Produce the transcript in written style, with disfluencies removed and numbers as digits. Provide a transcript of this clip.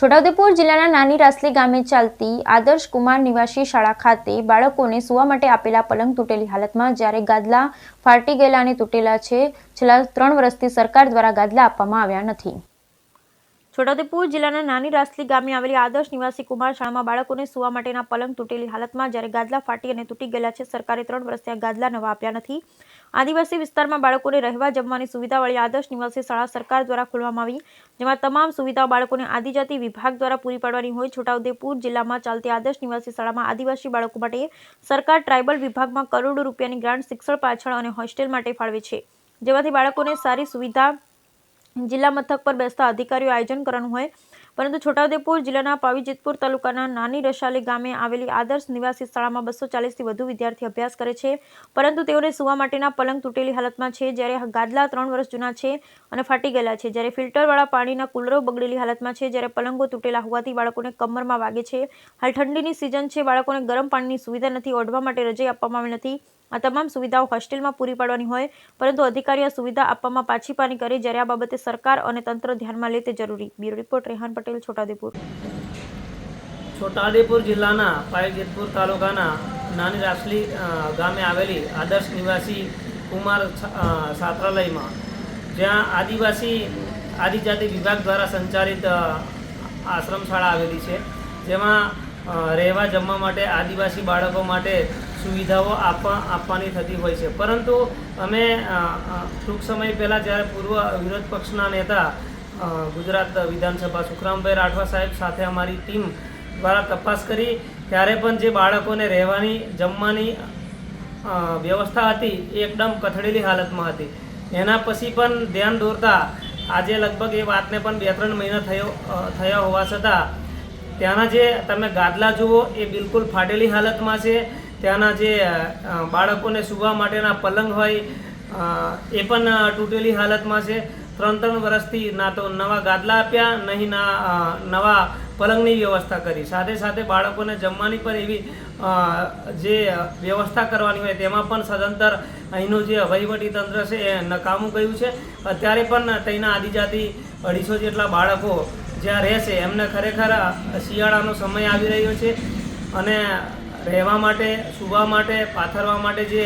છોટાઉદેપુર જિલ્લાના નાની રાસલી ગામે ચાલતી આદર્શ કુમાર નિવાસી શાળા ખાતે બાળકોને સૂવા માટે આપેલા પલંગ તૂટેલી હાલતમાં, જ્યારે ગાદલા ફાટી ગયેલા અને તૂટેલા છે. છેલ્લા 3 વર્ષથી સરકાર દ્વારા ગાદલા આપવામાં આવ્યા નથી. છોટાઉદેપુર જિલ્લાના નાની રાસલી ગામે આવેલી આદર્શ નિવાસી કુમાર શાળામાં બાળકોને સૂવા માટેના પલંગ તૂટેલી હાલતમાં, જ્યારે ગાદલા ફાટી અને તૂટી ગયેલા છે. સરકારે 3 વર્ષથી આ ગાદલા નવા આપ્યા નથી. આદિવાસી વિસ્તારમાં બાળકોને રહેવા જમવાની સુવિધાવાળી આદર્શ નિવાસી શાળા સરકાર દ્વારા ખોલવામાં આવી, જેમાં તમામ સુવિધાઓ બાળકોને આદિજાતિ વિભાગ દ્વારા પૂરી પાડવાની હોય. છોટાઉદેપુર જિલ્લામાં ચાલતી આદર્શ નિવાસી શાળામાં આદિવાસી બાળકો માટે સરકાર ટ્રાઇબલ વિભાગમાં કરોડો રૂપિયાની ગ્રાન્ટ શિક્ષણ પાછળ અને હોસ્ટેલ માટે ફાળવે છે, જેમાંથી બાળકોને સારી સુવિધા જિલ્લા મથક પર બેસતા અધિકારીઓ આયોજન કરવાનું હોય. પરંતુ છોટાઉદેપુર જિલ્લાના પાવીજેતપુર તાલુકાના નાની રસાલી ગામે આવેલી આદર્શ નિવાસી શાળામાં 240થી વધુ વિદ્યાર્થી અભ્યાસ કરે છે, પરંતુ તેઓને સૂવા માટેના પલંગ તૂટેલી હાલતમાં છે, જ્યારે ગાદલા 3 વર્ષ જૂના છે અને ફાટી ગયેલા છે, જ્યારે ફિલ્ટરવાળા પાણીના કુલરો બગડેલી હાલતમાં છે, જ્યારે પલંગો તૂટેલા હોવાથી બાળકોને કમરમાં વાગે છે. હાલ ઠંડીની સિઝન છે, બાળકોને ગરમ પાણીની સુવિધા નથી, ઓઢવા માટે રજાઈ આપવામાં આવી નથી. આ તમામ સુવિધાઓ હોસ્ટેલમાં પૂરી પાડવાની હોય, પરંતુ અધિકારીઓ આ સુવિધા આપવામાં પાછીપાની કરે, જ્યારે આ બાબતે સરકાર અને તંત્ર ધ્યાનમાં લે તે જરૂરી. Bureau report Rehan Patel, Chhota Udepur. છોટાઉદેપુર જિલ્લાના પાવીજેતપુર તાલુકાના નાની રાસલી ગામે આવેલી આદર્શ નિવાસી કુમાર છાત્રાલયમાં, જ્યાં આદિજાતિ વિભાગ દ્વારા સંચાલિત આશ્રમ શાળા આવેલી છે, જેમાં રહેવા જમવા માટે આદિવાસી બાળકો માટે સુવિધાઓ આપવાની થતી હોય છે. પરંતુ અમે ટૂંક સમય પહેલાં જ્યારે પૂર્વ વિરોધ પક્ષના નેતા ગુજરાત વિધાનસભા સુખરામભાઈ રાઠવા સાહેબ સાથે અમારી ટીમ દ્વારા તપાસ કરી, ત્યારે પણ જે બાળકોને રહેવાની જમવાની વ્યવસ્થા હતી એ એકદમ કથળેલી હાલતમાં હતી. એના પછી પણ ધ્યાન દોરતા આજે લગભગ એ વાતને પણ 2-3 મહિના થયા હોવા છતાં ત્યાંના જે તમે ગાદલા જુઓ એ બિલકુલ ફાટેલી હાલતમાં છે. ત્યાંના જે બાળકોને સૂવા માટેના પલંગ હોય એ પણ તૂટેલી હાલતમાં છે. 3 વર્ષથી ના તો નવા ગાદલા આપ્યા, નહીં નવા પલંગની વ્યવસ્થા કરી. સાથે સાથે બાળકોને જમવાની પણ એવી જે વ્યવસ્થા કરવાની હોય તેમાં પણ સદંતર અહીંનું જે વહીવટી તંત્ર છે એ નકામું ગયું છે. અત્યારે પણ ત્યાંના આદિજાતિ 250 જેટલા બાળકો જ્યાં રહેશે એમને ખરેખર શિયાળાનો સમય આવી રહ્યો છે અને રહેવા માટે, સૂવા માટે, પાથરવા માટે જે